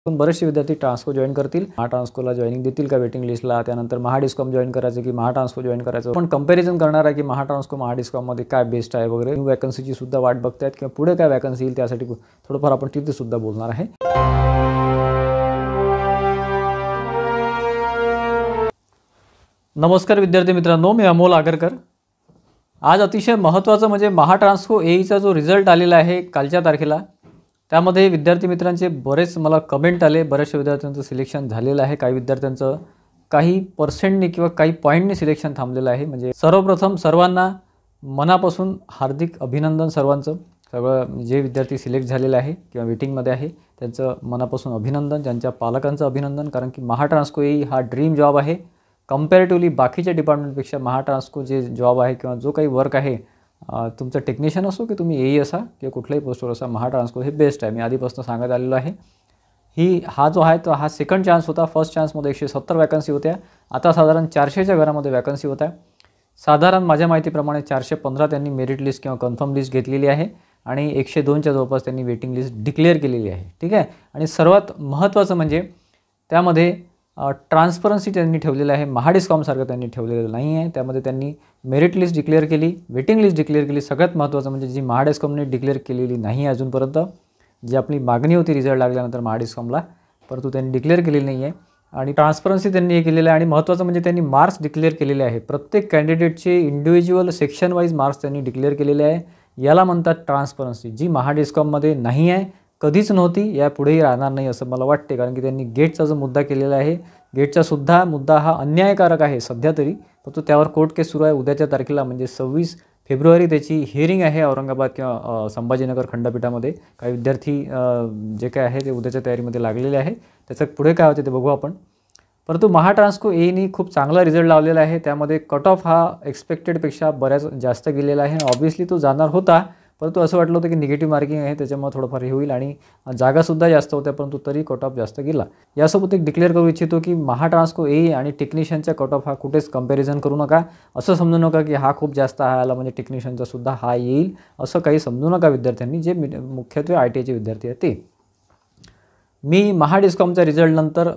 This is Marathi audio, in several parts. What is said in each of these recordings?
पण बरेचसे विद्यार्थी ट्रान्सको जॉइन करतील, महाट्रान्सकोला जॉइनिंग देतील का वेटिंग लिस्टला, त्यानंतर महाडिस्कॉम जॉइन करायचं की महाट्रान्सको जॉइन करायचं, पण कंपॅरिझन करणार आहे की महाट्रान्सको महाडिस्कॉममध्ये काय बेस्ट आहे वगैरे, न्यू वॅकन्सीची सुद्धा वाट बघतायत किंवा पुढे काय वॅकन्सी येईल त्यासाठी थोडंफार आपण तिथे सुद्धा बोलणार आहे। नमस्कार विद्यार्थी मित्रांनो, मी अमोल आगरकर। आज अतिशय महत्त्वाचं म्हणजे महाट्रान्सको एईचा जो रिझल्ट आलेला आहे कालच्या तारखेला, त्यामध्ये विद्यार्थी मित्रांचे बरेच मला कमेंट आले, बऱ्याचशा विद्यार्थ्यांचं सिलेक्शन झालेलं आहे, काही विद्यार्थ्यांचं काही पर्सेंटने किंवा काही पॉईंटने सिलेक्शन थांबलेलं आहे। म्हणजे सर्वप्रथम सर्वांना मनापासून हार्दिक अभिनंदन सर्वांचं, सगळं जे विद्यार्थी सिलेक्ट झालेले आहे किंवा वेटिंगमध्ये आहे त्यांचं मनापासून अभिनंदन, त्यांच्या पालकांचं अभिनंदन, कारण की महाट्रान्सको एई हा ड्रीम जॉब आहे। कंपॅरेटिव्हली बाकीच्या डिपार्टमेंटपेक्षा महाट्रान्सको जे जॉब आहे किंवा जो काही वर्क आहे, तुमचं टेक्निशियन असो की तुम्ही एई असा किंवा कुठल्याही पोस्टवर असा, महाट्रान्सको हे बेस्ट आहे। मी आधीपासून सांगत आलेलो आहे। हा जो आहे तो हा सेकंड चान्स होता। फर्स्ट चान्समध्ये 170 वॅकन्सी होत्या, आता साधारण 400च्या घरामध्ये वॅकन्सी होत्या। साधारण माझ्या माहितीप्रमाणे 415 त्यांनी मेरिट लिस्ट किंवा कन्फर्म लिस्ट घेतलेली आहे आणि 102च्या जवळपास त्यांनी वेटिंग लिस्ट डिक्लेअर केलेली आहे, ठीक आहे। आणि सर्वात महत्त्वाचं म्हणजे त्यामध्ये ट्रान्सपरन्सी त्यांनी ठेवलेलं आहे, महाडिस्कॉमसारखं त्यांनी ठेवलेलं नाही आहे। त्यामध्ये त्यांनी मेरिट लिस्ट डिक्लेअर केली, वेटिंग लिस्ट डिक्लेअर केली। सगळ्यात महत्त्वाचं म्हणजे जी महाडिस्कॉमने डिक्लेअर केलेली नाही आहे अजूनपर्यंत, जी आपली मागणी होती रिझल्ट लागल्यानंतर महाडिस्कॉमला, परंतु त्यांनी डिक्लेअर केलेली नाही आहे आणि ट्रान्सपरन्सी त्यांनी हे केलेलं आहे। आणि महत्त्वाचं म्हणजे त्यांनी मार्क्स डिक्लेअर केलेले आहे, प्रत्येक कॅन्डिडेटचे इंडिव्हिज्युअल सेक्शन वाईज मार्क्स त्यांनी डिक्लेअर केलेले आहे। याला म्हणतात ट्रान्सपरन्सी, जी महाडिस्कॉममध्ये नाही आहे, कधीच नव्हती, यापुढेही राहणार नाही असं मला वाटते। कारण की त्यांनी गेटचा जो मुद्दा केलेला आहे, गेटचा सुद्धा मुद्दा हा अन्यायकारक आहे सध्या तरी, परंतु त्यावर कोर्ट केस सुरू आहे। उद्याच्या तारखेला म्हणजे 26 फेब्रुवारी त्याची हिअरिंग आहे औरंगाबाद किंवा संभाजीनगर खंडपीठामध्ये। काही विद्यार्थी जे काय आहे ते उद्याच्या तयारीमध्ये लागलेले आहे, त्याचं पुढे काय होते ते बघू आपण। परंतु महाट्रान्सको एईनी खूप चांगला रिझल्ट लावलेला आहे, त्यामध्ये कट ऑफ हा एक्सपेक्टेडपेक्षा बऱ्याच जास्त गेलेला आहे। ऑब्व्हियसली तो जाणार होता, परंतु असं वाटलं होतं की निगेटिव्ह मार्किंग आहे त्याच्यामुळे थोडंफार हे होईल आणि जागासुद्धा जास्त होत्या, परंतु तरी कट ऑफ जास्त गेला। यासोबत एक डिक्लेअर करू इच्छितो की महाट्रान्सको एई आणि टेक्निशियनच्या कट ऑफ हा कुठेच कंपॅरिझन करू नका, असं समजू नका की हा खूप जास्त आला म्हणजे टेक्निशियनचा सुद्धा हा येईल, असं काही समजू नका विद्यार्थ्यांनी, जे मुख्यत्वे ITIचे विद्यार्थी आहेत ते। मी महाडिस्कॉमच्या रिझल्टनंतर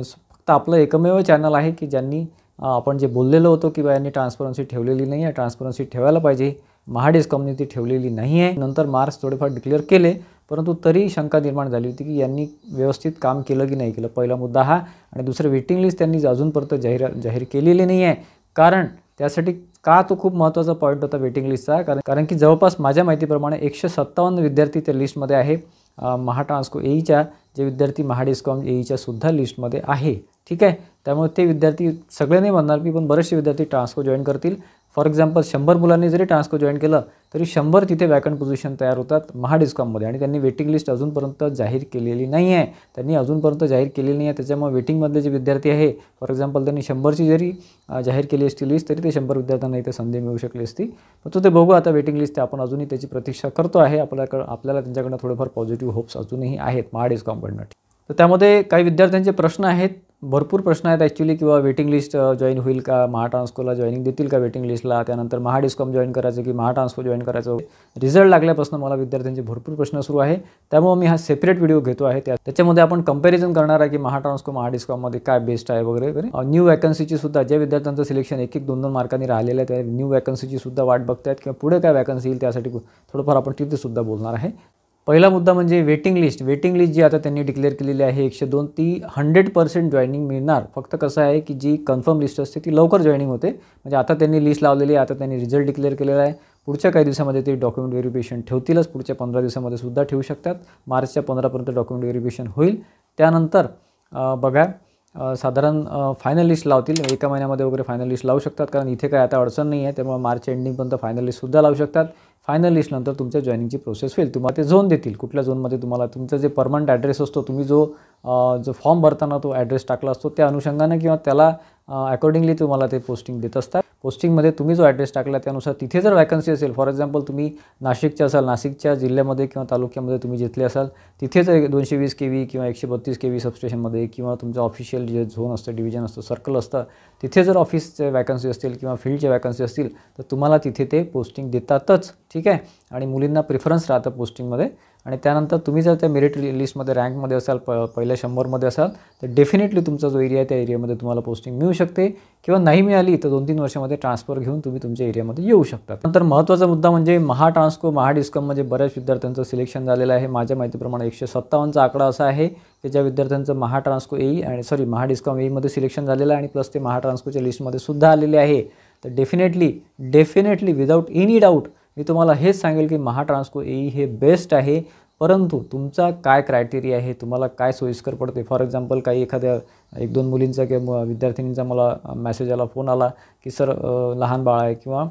फक्त आपलं एकमेव चॅनल आहे की ज्यांनी आपण जे बोललेलो होतो की यांनी ट्रान्सपरन्सी ठेवलेली नाही आहे, ट्रान्सपरन्सी ठेवायला पाहिजे, महाडिस्कॉमने ती ठेवलेली नाही आहे। नंतर मार्क्स थोडेफार डिक्लेअर केले, परंतु तरी शंका निर्माण झाली होती की यांनी व्यवस्थित काम केलं की नाही केलं, पहिला मुद्दा हा। आणि दुसरं वेटिंग लिस्ट त्यांनी अजूनपर्यंत जाहीर केलेली नाही आहे, कारण त्यासाठी का तो खूप महत्त्वाचा पॉईंट होता वेटिंग लिस्टचा, कारण की जवळपास माझ्या माहितीप्रमाणे 157 विद्यार्थी त्या लिस्टमध्ये आहे, महाट्रान्सको एईच्या, जे विद्यार्थी महाडिस्कॉम एईच्या सुद्धा लिस्टमध्ये आहे, ठीक आहे। त्यामुळे ते विद्यार्थी सगळे नाही म्हणणार मी, पण बरेचसे विद्यार्थी ट्रान्सको जॉईन करतील। फॉर एक्झाम्पल 100 मुलांनी जरी ट्रान्सको जॉईन केलं तरी 100 तिथे वॅकंट पोझिशन तयार होतात महाडिस्कॉममध्ये, आणि त्यांनी वेटिंग लिस्ट अजूनपर्यंत जाहीर केलेली नाही आहे, त्याच्यामुळे वेटिंगमधले जे विद्यार्थी आहे, फॉर एक्झाम्पल त्यांनी 100ची जरी जाहीर केली असती लिस्ट तरी ते 100 विद्यार्थ्यांना इथे संधी मिळू शकली असती, पण ते बघू आता वेटिंग लिस्ट, आपण अजूनही त्याची प्रतीक्षा करतो आहे। आपल्याला त्यांच्याकडनं थोडेफार पॉझिटिव्ह होप्स अजूनही आहेत महाडिस्कॉमकडनं। तर त्यामध्ये काही विद्यार्थ्यांचे प्रश्न आहेत, भरपूर प्रश्न आहेत ॲक्च्युली, किंवा वेटिंग लिस्ट जॉईन होईल का, महाट्रान्सकोला जॉईनिंग देतील का वेटिंग लिस्टला, त्यानंतर महाडिस्कॉम जॉईन करायचं की महाट्रान्सको जॉईन करायचं। रिझल्ट लागल्यापासून मला विद्यार्थ्यांचे भरपूर प्रश्न सुरू आहे, त्यामुळे मी हा सेपरेट व्हिडिओ घेतो आहे। त्याच्यामध्ये आपण कंपॅरिझन करणार आहे की महाट्रान्सको महाडिस्कॉममध्ये काय बेस्ट आहे वगैरे। न्यू वॅकन्सीची सुद्धा, ज्या विद्यार्थ्यांचं सिलेक्शन 1-1, 2-2 मार्कांनी राहिलेलं आहे, त्या न्यू वॅकन्सीची सुद्धा वाट बघतायत किंवा पुढे काय वॅकन्सी येईल त्यासाठी थोडंफार आपण तिथे सुद्धा बोलणार आहे। पहिला मुद्दा म्हणजे वेटिंग लिस्ट जी आता त्यांनी डिक्लेअर केलेली आहे 102, ती 100% जॉईनिंग मिळणार। फक्त कसं आहे की जी कन्फर्म लिस्ट असते ती लवकर जॉईनिंग होते, म्हणजे आता त्यांनी लिस्ट लावलेली आहे, आता त्यांनी रिझल्ट डिक्लेअर केलेला आहे, पुढच्या काही दिवसामध्ये ते डॉक्युमेंट व्हेरिफिकेशन ठेवतीलच, पुढच्या 15 दिवसामध्ये सुद्धा ठेवू शकतात, मार्चच्या 15पर्यंत डॉक्युमेंट व्हेरिफिकेशन होईल। त्यानंतर बघा साधारण फायनल लिस्ट लावतील, एका महिन्यामध्ये वगैरे फायनल लिस्ट लावू शकतात, कारण इथे काय आता अडचण नाही आहे, त्यामुळे मार्च एंडिंगपर्यंत फायनल लिस्टसुद्धा लावू शकतात। फायनल लिस्टनंतर तुमच्या जॉईनिंगची प्रोसेस होईल, तुम्हाला ते झोन देतील, कुठल्या झोनमध्ये तुम्हाला तुमचा जे परमनंट ॲड्रेस असतो, तुम्ही जो फॉर्म भरताना तो ॲड्रेस टाकला असतो त्या अनुषंगाने किंवा त्याला अकॉर्डिंगली तुम्हाला ते पोस्टिंग देत असतात। पोस्टिंगमध्ये तुम्ही जो ॲड्रेस टाकला त्यानुसार तिथे जर वॅकन्सी असेल, फॉर एक्झाम्पल तुम्ही नाशिकच्या असाल, नाशिकच्या जिल्ह्यामध्ये किंवा तालुक्यामध्ये तुम्ही जिथले असाल तिथे जर 220 kV किंवा 132 kV सबस्टेशनमध्ये किंवा तुमचं ऑफिशियल जे झोन असतं, डिव्हिजन असतं, सर्कल असतं, तिथे जर ऑफिसचे वॅकन्सी असतील किंवा फील्डचे वॅकन्सी असतील तर तुम्हाला तिथे ते पोस्टिंग देतातच, ठीक आहे। आणि मुलींना प्रिफरन्स राहतं पोस्टिंगमध्ये, आणि त्यानंतर तुम्ही जर त्या मेरिट लिस्टमध्ये रँकमध्ये असाल, पहिल्या 100मध्ये असाल, तर डेफिनेटली तुमचा जो एरिया आहे त्या एरियामध्ये तुम्हाला पोस्टिंग मिळू शकते किंवा नाही मिळाली तर 2-3 वर्षामध्ये ट्रान्सफर घेऊन तुम्ही तुमच्या एरियामध्ये येऊ शकता. नंतर महत्त्वाचा मुद्दा म्हणजे महाट्रान्सको, महाडिस्कॉममध्ये बऱ्याच विद्यार्थ्यांचं सिलेक्शन झालेलं आहे. माझ्या माहितीप्रमाणे 157चा आकडा असा आहे की ज्या विद्यार्थ्यांचं महाट्रान्सको एई आणि महाडिस्कॉम एईमध्ये सिलेक्शन झालेलं आहे आणि प्लस ते महाट्रान्सकोच्या लिस्टमध्ये सुद्धा आलेले आहे. तर डेफिनेटली विदाऊट एनी डाऊट मी तुम्हाला हेच सांगेल की महाट्रान्सको एई हे बेस्ट आहे. परंतु तुमचा काय क्रायटेरिया आहे, तुम्हाला काय सोयीस्कर पडते. फॉर एक्झाम्पल काही एखाद्या 1-2 मुलींचा किंवा विद्यार्थिनींचा मला मेसेज आला, फोन आला की सर लहान बाळ आहे किंवा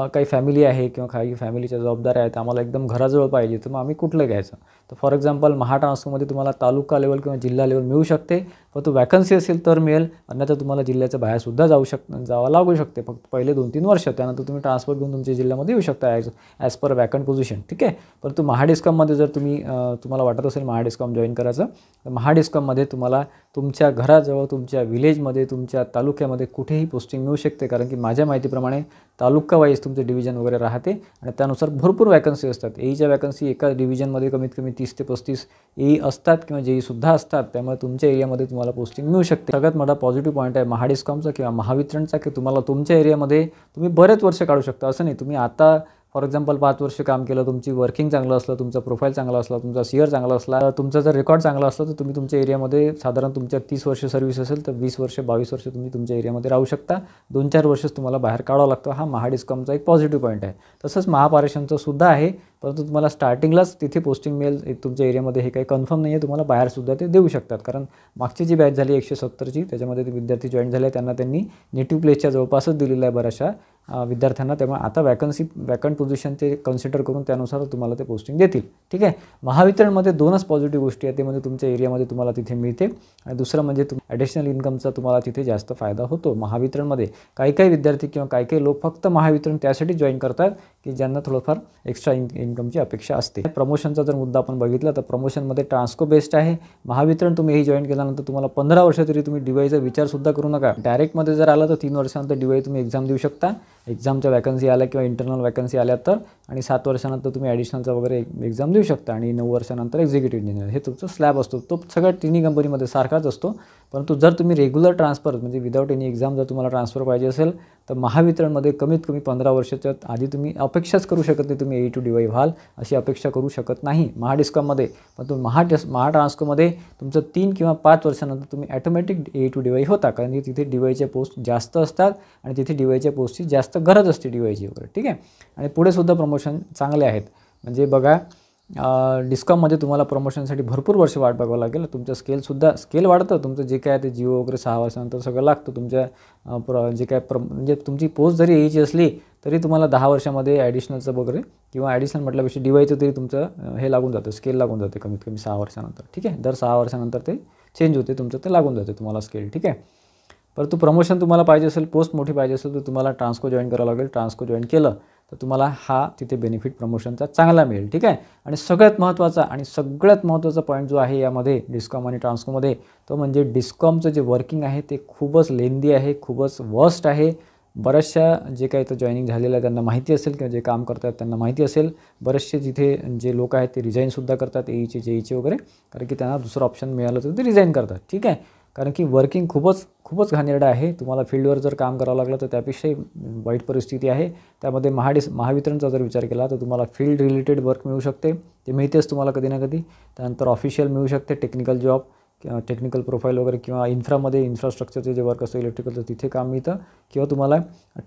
काही फॅमिली आहे किंवा काही फॅमिलीच्या जबाबदाऱ्या आहेत, आम्हाला एकदम घराजवळ पाहिजे, तर मग आम्ही कुठलं घ्यायचं. तर फॉर एक्झाम्पल महाट्रान्सकोमध्ये तुम्हाला तालुका लेवल किंवा जिल्हा लेवल मिळू शकते, परंतु वॅकन्सी असेल तर मिळेल, अन्यथा तुम्हाला जिल्ह्याच्या बाहेरसुद्धा जावं लागू शकते. फक्त पहिले 2-3 वर्ष, त्यानंतर तुम्ही ट्रान्सफर घेऊन तुमच्या जिल्ह्यामध्ये येऊ शकता ॲज पर वॅकंट पोझिशन. ठीक आहे. परंतु महाडिस्कॉममध्ये जर तुम्हाला वाटत असेल महाडिस्कॉम जॉईन करायचं, तर महाडिस्कॉममध्ये तुम्हाला तुमच्या घराजवळ, तुमच्या विलेजमध्ये, तुमच्या तालुक्यामध्ये कुठेही पोस्टिंग मिळू शकते. कारण की माझ्या माहितीप्रमाणे तालुका वाईज तुमचं डिव्हिजन वगैरे राहते आणि त्यानुसार भरपूर वॅकन्सी असतात. एईच्या वॅकन्सी एका डिव्हिजनमध्ये कमीत कमी 30 ते 35 एई असतात किंवा जेईसुद्धा असतात. त्यामुळे तुमच्या एरियामध्ये तुम्हाला पोस्टिंग मिळू शकते. सगळ्यात मोठा पॉझिटिव्ह पॉईंट आहे महाडिस्कॉमचा किंवा महावितरणचा की तुम्हाला तुमच्या एरियामध्ये तुम्ही बरेच वर्ष काढू शकता. असं नाही तुम्ही आता फॉर एक्झाम्पल 5 वर्ष काम केलं, तुमची वर्किंग चांगलं असलं, तुमचा प्रोफाईल चांगला असला, तुमचा सीआर चांगला असला, तुमचा जर रेकॉर्ड चांगला असला, तर तुम्ही तुमच्या एरियामध्ये साधारण तुमच्या 30 वर्ष सर्व्हिस असेल तर 20 वर्ष 22 वर्ष तुम्ही तुमच्या एरियामध्ये राहू शकता. 2-4 वर्षच तुम्हाला बाहेर काढावं लागतं. हा महाडिस्कॉमचा एक पॉझिटिव्ह पॉईंट आहे. तसंच महापारेषणचं सुद्धा आहे, परंतु तुम्हाला स्टार्टिंगलाच तिथे पोस्टिंग मिळेल तुमच्या एरियामध्ये हे काही कन्फर्म नाही आहे. तुम्हाला बाहेरसुद्धा ते देऊ शकतात. कारण मागची जी बॅच झाली 170ची, त्याच्यामध्ये ते विद्यार्थी जॉईन झाले, त्यांना त्यांनी नेटिव्ह प्लेसच्या जवळपासच दिलेलं आहे बऱ्याचशा विद्यार्थ्यांना. त्यामुळे आता वॅकंट पोझिशन ते कन्सिडर करून त्यानुसार तुम्हाला ते पोस्टिंग देतील. ठीक आहे. महावितरणमध्ये 2च पॉझिटिव्ह गोष्टी आहेत. ते म्हणजे तुमच्या एरियामध्ये तुम्हाला तिथे मिळते आणि दुसरं म्हणजे ॲडिशनल इन्कमचा तुम्हाला तिथे जास्त फायदा होतो महावितरणमध्ये. काही विद्यार्थी किंवा काही लोक फक्त महावितरण त्यासाठी जॉईन करतात की ज्यांना थोडंफार एक्स्ट्रा इन्कमची अपेक्षा असते. प्रमोशनचा जर मुद्दा आपण बघितला तर प्रमोशनमध्ये ट्रान्सको बेस्ट आहे. महावितरण तुम्ही हे जॉईन केल्यानंतर तुम्हाला 15 वर्ष तरी तुम्ही DYचा विचारसुद्धा करू नका. डायरेक्टमध्ये जर आला तर 3 वर्षानंतर DY तुम्ही एक्झाम देऊ शकता. एक्झामच्या वॅकन्सी आल्या किंवा इंटरनल वॅकन्सी आल्या तर, आणि 7 वर्षानंतर तुम्ही ॲडिशनलचा वगैरे एक्झाम देऊ शकता आणि 9 वर्षानंतर एक्झिक्युटिव्ह इंजिनियर हे तुमचं स्लॅब असतो. तो सगळ्या तिन्ही कंपनीमध्ये सारखाच असतो. परंतु जर तुम्ही रेग्युलर ट्रान्सफर म्हणजे विदाऊट एनी एक्झाम जर तुम्हाला ट्रान्सफर पाहिजे असेल तर महावितरणमध्ये कमीत कमी 15 वर्षाच्या आधी तुम्ही अपेक्षाच करू शकत नाही तुम्ही AE to DY व्हाल, अशी अपेक्षा करू शकत नाही महाडिस्कॉममध्ये. पण तुम्ही महाट्रान्सकोमध्ये तुमचं 3 किंवा 5 वर्षानंतर तुम्ही ॲटोमॅटिक AE to DY होता. कारण की तिथे DYचे पोस्ट जास्त असतात आणि तिथे DYच्या पोस्टची जास्त गरज असते DYची वगैरे. ठीक आहे. आणि पुढे सुद्धा प्रमोशन चांगले आहेत. म्हणजे बघा डिस्कॉममध्ये तुम्हाला प्रमोशनसाठी भरपूर वर्ष वाट बघावं लागेल. तुमचं स्केल वाढतं. तुमचं जे काय ते जिओ वगैरे 6 वर्षानंतर सगळं लागतं. तुमच्या जे काय म्हणजे तुमची पोस्ट जरी यायची असली तरी तुम्हाला 10 वर्षामध्ये ॲडिशनलचं वगैरे किंवा ॲडिशनल म्हटल्यापेक्षा DYचं तरी तुमचं हे लागून जातं, स्केल लागून जाते कमीत कमी 6 वर्षानंतर. ठीक आहे. दर 6 वर्षानंतर ते चेंज होते, तुमचं ते लागून जाते तुम्हाला स्केल. ठीक आहे. परंतु प्रमोशन तुम्हाला पाहिजे असेल, पोस्ट मोठी पाहिजे असेल तर तुम्हाला ट्रान्सको जॉईन करावं लागेल. ट्रान्सको जॉईन केलं तर तुम्हाला हा तिथे बेनिफिट प्रमोशनचा चांगला मिळेल. ठीक आहे. आणि सगळ्यात महत्त्वाचा पॉईंट जो आहे यामध्ये डिस्कॉम आणि ट्रान्सकोमध्ये तो म्हणजे डिस्कॉमचं जे वर्किंग आहे ते खूपच लेंदी आहे, खूपच वर्स्ट आहे. बऱ्याचशा जे काही इथं जॉईनिंग झालेलं आहे त्यांना माहिती असेल किंवा जे काम करतात त्यांना माहिती असेल. बरेचसे जिथे जे लोक आहेत ते रिझाईनसुद्धा करतात AEचे JEचे वगैरे, कारण की त्यांना दुसरं ऑप्शन मिळालं तर ते रिझाईन करतात. ठीक आहे. कारण की वर्किंग खूपच घाणेरडं आहे. तुम्हाला फील्डवर जर काम करावं लागलं तर त्यापेक्षाही वाईट परिस्थिती आहे. त्यामध्ये महावितरणचा जर विचार केला तर तुम्हाला फील्ड रिलेटेड वर्क मिळू शकते, ते मिळतेच तुम्हाला कधी ना कधी. त्यानंतर ऑफिशियल मिळू शकते, टेक्निकल जॉब किंवा टेक्निकल प्रोफाईल वगैरे, किंवा इन्फ्रामध्ये इन्फ्रास्ट्रक्चरचे जे वर्क असतं इलेक्ट्रिकलचं तिथे काम मिळतं, किंवा तुम्हाला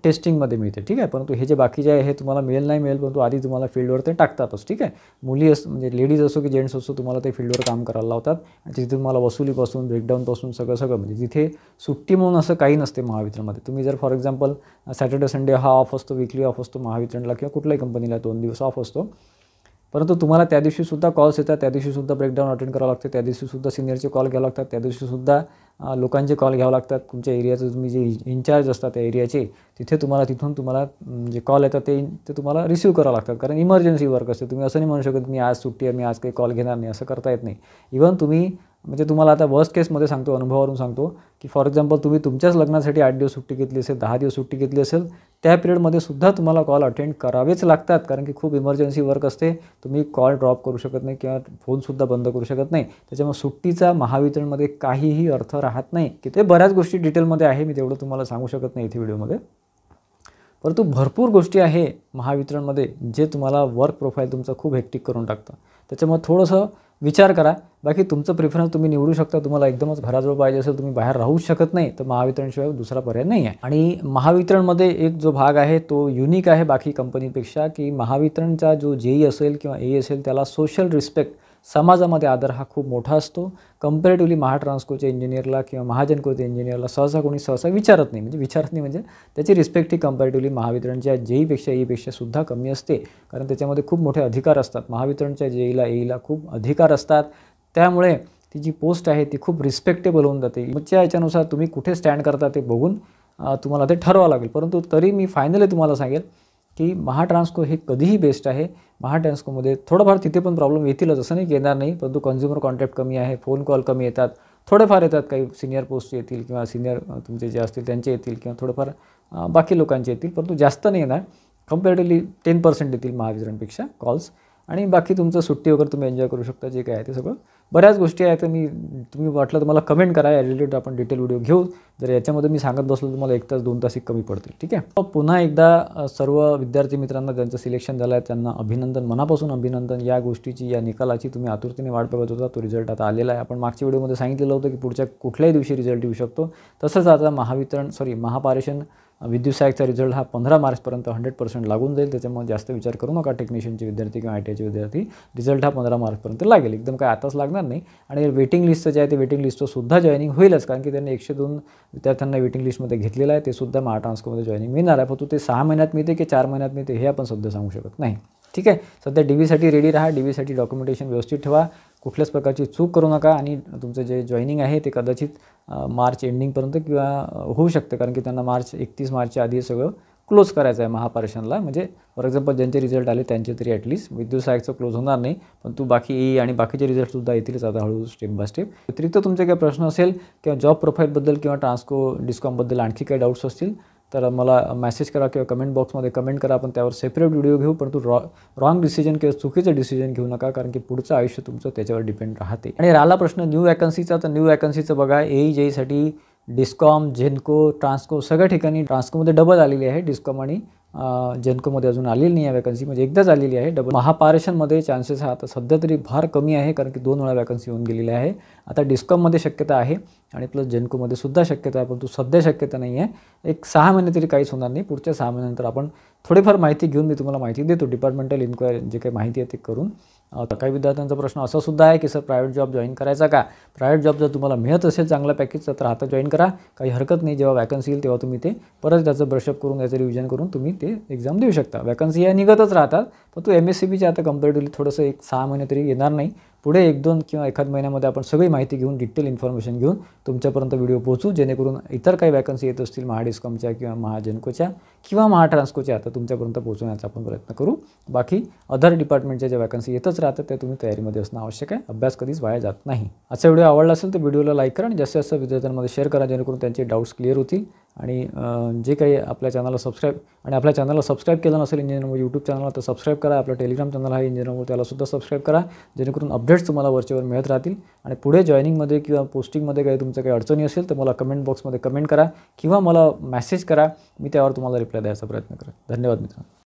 टेस्टिंगमध्ये मिळते. ठीक आहे. परंतु हे जे बाकीचे आहे हे तुम्हाला मिळेल नाही मिळेल, परंतु आधी तुम्हाला फील्डवर ते टाकतातच. ठीक आहे. मुली म्हणजे लेडीज असो की जेंट्स असो तुम्हाला ते फील्डवर काम करायला लावतात आणि तिथे तुम्हाला वसुलीपासून ब्रेकडाऊनपासून सगळं म्हणजे तिथे सुट्टी म्हणून असं काही नसते महावितरणमध्ये. तुम्ही जर फॉर एक्झाम्पल सॅटर्डे संडे हा ऑफ असतो, वीकली ऑफ असतो महावितरणला किंवा कुठल्याही कंपनीला 2 दिवस ऑफ असतो, परंतु तुम्हाला त्या दिवशीसुद्धा कॉल्स येतात, त्या दिवशीसुद्धा ब्रेकडाऊन अटेंड करावं लागते, त्या दिवशीसुद्धा सिनियरचे कॉल घ्यावं लागतात, त्या दिवशीसुद्धा लोकांचे कॉल घ्यावं लागतात. तुमच्या एरियाचं तुम्ही जे इन्चार्ज असतात त्या एरियाचे तिथून तुम्हाला जे कॉल येतात ते तुम्हाला रिसीव्ह करावं लागतात. कारण इमर्जन्सी वर्क असते. तुम्ही असं नाही म्हणू शकत मी आज सुट्टी आहे, मी आज काही कॉल घेणार नाही, असं करता येत नाही. इव्हन तुम्ही म्हणजे तुम्हाला आता वर्स्ट केसमध्ये सांगतो, अनुभवावरून सांगतो, की फॉर एक्झाम्पल तुम्ही तुमच्याच लग्नासाठी 8 दिवस सुट्टी घेतली असेल, 10 दिवस सुट्टी घेतली असेल, त्या पिरियडमध्ये सुद्धा तुम्हाला कॉल अटेंड करावेच लागतात, कारण की खूप इमर्जन्सी वर्क असते. तुम्ही कॉल ड्रॉप करू शकत नाही किंवा फोनसुद्धा बंद करू शकत नाही. त्याच्यामुळे सुट्टीचा महावितरणमध्ये काहीही अर्थ राहत नाही, की ते बऱ्याच गोष्टी डिटेलमध्ये आहे, मी तेवढं तुम्हाला सांगू शकत नाही इथे व्हिडिओमध्ये. परंतु भरपूर गोष्टी आहे महावितरणमध्ये जे तुम्हाला वर्क प्रोफाईल तुमचं खूप हेक्टिक करून टाकतं. त्याच्यामुळे थोडंसं विचार करा. बाकी तुमचं प्रिफरन्स तुम्ही निवडू शकता. तुम्हाला एकदमच घराजवळ पाहिजे असेल, तुम्ही बाहेर राहूच शकत नाही, तर महावितरणशिवाय दुसरा पर्याय नाही आहे. आणि महावितरणमध्ये एक जो भाग आहे तो युनिक आहे बाकी कंपनीपेक्षा, की महावितरणचा जो जेई असेल किंवा ए असेल त्याला सोशल रिस्पेक्ट, समाजामध्ये आदर हा खूप मोठा असतो. कंपॅरेटिव्हली महाट्रान्सकोच्या इंजिनियरला किंवा महाजनकोच्या इंजिनियरला सहसा विचारत नाही. म्हणजे त्याची रिस्पेक्ट ही कंपॅरेटिव्हली महावितरणच्या जेईपेक्षा एईपेक्षा सुद्धा कमी असते, कारण त्याच्यामध्ये खूप मोठे अधिकार असतात. महावितरणच्या जेईला एईला खूप अधिकार असतात, त्यामुळे ती जी पोस्ट आहे ती खूप रिस्पेक्टेबल होऊन जाते. मगच्या याच्यानुसार तुम्ही कुठे स्टँड करता ते बघून तुम्हाला ते ठरवावं लागेल. परंतु तरी मी फायनली तुम्हाला सांगेल की महाट्रान्सको हे कधीही बेस्ट आहे. महाट्रान्सकोमध्ये थोडंफार तिथे पण प्रॉब्लेम येतीलच, असं नाही की येणार नाही, परंतु कन्झ्युमर कॉन्टॅक्ट कमी आहे, फोन कॉल कमी येतात, थोडेफार येतात, काही सिनियर पोस्ट येतील किंवा सिनियर तुमचे जे असतील त्यांचे येतील किंवा थोडंफार बाकी लोकांचे येतील, परंतु जास्त नाही येणार. कंपॅरेटिव्हली 10% येतील महावितरणपेक्षा कॉल्स. आणि बाकी तुमचं सुट्टी वगैरे तुम्ही एन्जॉय करू शकता, जे काय आहे ते सगळं. बऱ्याच गोष्टी आहेत, तुम्ही वाटलं तर मला कमेंट करा, या रिलेटेड आपण डिटेल व्हिडिओ घेऊ. जर याच्यामध्ये मी सांगत बसलो तर तुम्हाला 1 तास 2 तास कमी पडतील. ठीक आहे. पुन्हा एकदा सर्व विद्यार्थी मित्रांना ज्यांचं सिलेक्शन झालं आहे त्यांना अभिनंदन, मनापासून अभिनंदन. या गोष्टीची, या निकालाची तुम्ही आतुरतेने वाट बघत होता, तो रिझल्ट आता आलेला आहे. आपण मागच्या व्हिडिओमध्ये सांगितलेलं होतं की पुढच्या कुठल्याही दिवशी रिझल्ट येऊ शकतो. तसंच आता महापारेषण विद्युत सहाय्यकचा रिझल्ट हा 15 मार्चपर्यंत 100% लागून जाईल. त्याच्यामुळे जास्त विचार करू नका टेक्निशियनचे विद्यार्थी किंवा ITIचे विद्यार्थी. रिझल्ट हा 15 मार्चपर्यंत लागेल, एकदम काय आताच लागणार नाही. आणि वेटिंग लिस्टचं जे आहे ते वेटिंग लिस्टचं सुद्धा जॉईनिंग होईलच, कारण की त्यांनी 102 विद्यार्थ्यांना वेटिंग लिस्टमध्ये घेतलेलं आहे. ते सुद्धा महाट्रान्सकोमध्ये जॉईनिंग मिळणार आहे, परंतु ते 6 महिन्यात मिळते की 4 महिन्यात मिळते हे आपण सध्या सांगू शकत नाही. ठीक आहे. सध्या DVसाठी रेडी राहा, DVसाठी डॉक्युमेंटेशन व्यवस्थित ठेवा, कुठल्याच प्रकारची चूक करू नका. आणि तुमचं जे जॉईनिंग आहे ते कदाचित मार्च एंडिंगपर्यंत किंवा होऊ शकतं, कारण की त्यांना 31 मार्चच्या आधी सगळं क्लोज करायचं आहे महापारेषणला. म्हणजे फॉर एक्झाम्पल ज्यांचे रिझल्ट आले त्यांचे तरी ॲटलिस्ट विद्युत सहाय्यकचं क्लोज होणार नाही, पण बाकी EE आणि बाकीचे रिझल्टसुद्धा येतीलच आता हळूहळू स्टेप बाय स्टेप. व्यतिरिक्त तुमचे काही प्रश्न असेल किंवा जॉब प्रोफाईलबद्दल किंवा डिस्कॉमबद्दल आणखी काही डाऊट्स असतील तर मला मेसेज करा किंवा कमेंट बॉक्समध्ये कमेंट करा. आपण त्यावर सेपरेट व्हिडिओ घेऊ, परंतु रॉंग डिसिजन किंवा चुकीचं डिसिजन घेऊ नका, कारण की पुढचं आयुष्य तुमचं त्याच्यावर डिपेंड राहते. आणि राहिला प्रश्न न्यू वॅकन्सीचा, तर न्यू वॅकन्सीचं बघा, EE जेईसाठी डिस्कॉम, जेनको, ट्रान्सको सगळ्या ठिकाणी ट्रान्सकोमध्ये डबल आलेली आहे. डिस्कॉम आणि जेनकोमध्ये अजून आलेली नाही आहे वॅकन्सी, म्हणजे एकदाच आलेली आहे डबल. महापारेषणमध्ये चान्सेस हा आता सध्या तरी फार कमी आहे, कारण की 2 वेळा वॅकन्सी येऊन गेलेली आहे. आता डिस्कॉममध्ये शक्यता आहे आणि प्लस जेनकोमध्ये सुद्धा शक्यता आहे, परंतु सध्या शक्यता नाही आहे. एक 6 महिने तरी काहीच होणार नाही. पुढच्या 6 महिन्यानंतर आपण थोडीफार माहिती घेऊन मी तुम्हाला माहिती देतो, डिपार्टमेंटल इन्क्वायरी जे काही माहिती आहे ते करून. काही विद्यार्थ्यांचा प्रश्न असा सुद्धा आहे की सर प्रायव्हेट जॉब जॉईन करायचा का? प्रायव्हेट जॉब जर तुम्हाला मिळत असेल चांगल्या पॅकेजचं तर आता जॉईन करा, काही हरकत नाही. जेव्हा वॅकन्सी येईल तेव्हा तुम्ही ते परत त्याचं ब्रशअप करून, याचं रिव्हिजन करून तुम्ही ते एक्झाम देऊ शकता. वॅकन्सी या निघतच राहतात, पण तो MSCBच्या आता कंपॅरेटिव्हली थोडंसं 6 महिने तरी येणार नाही. पुढे 1-2 किंवा एखाद महिन्यामध्ये आपण सगळी माहिती घेऊन, डिटेल इन्फॉर्मेशन घेऊन तुमच्यापर्यंत व्हिडिओ पोहोचू, जेणेकरून इतर काही वॅकन्सी येत असतील महाडिस्कॉमच्या किंवा महाजेनकोच्या किंवा महाट्रान्सकोच्या आता तुमच्यापर्यंत पोहोचवण्याचा आपण प्रयत्न करू. बाकी अदर डिपार्टमेंटच्या ज्या वॅकन्सी येतच राहतात त्या तुम्ही तयारीमध्ये असणं आवश्यक आहे. अभ्यास कधीच वाया जात नाही. आजचा व्हिडिओ आवडला असेल तर व्हिडिओला लाईक करा आणि जास्तीत जास्त विद्यार्थ्यांमध्ये शेअर करा, जेणेकरून त्यांचे डाऊट्स क्लिअर होतील. आणि जे काही आपल्या चॅनलला सबस्क्राईब केलं नसेल इंजिनिअर यूट्यूब चॅनलला तर सबस्क्राईब करा. आपलं टेलिग्राम चॅनल आहे इंजिनिअर, त्यालासुद्धा सबस्क्राईब करा, जेणेकरून अपडेट्स तुम्हाला वरचेवर मिळत राहतील. आणि पुढे जॉईनिंगमध्ये किंवा पोस्टिंगमध्ये काही तुमच्या काही अडचणी असेल तर मला कमेंट बॉक्समध्ये कमेंट करा किंवा मला मेसेज करा, मी त्यावर तुम्हाला रिप्लाय द्यायचा प्रयत्न करेन. धन्यवाद मित्रांनो.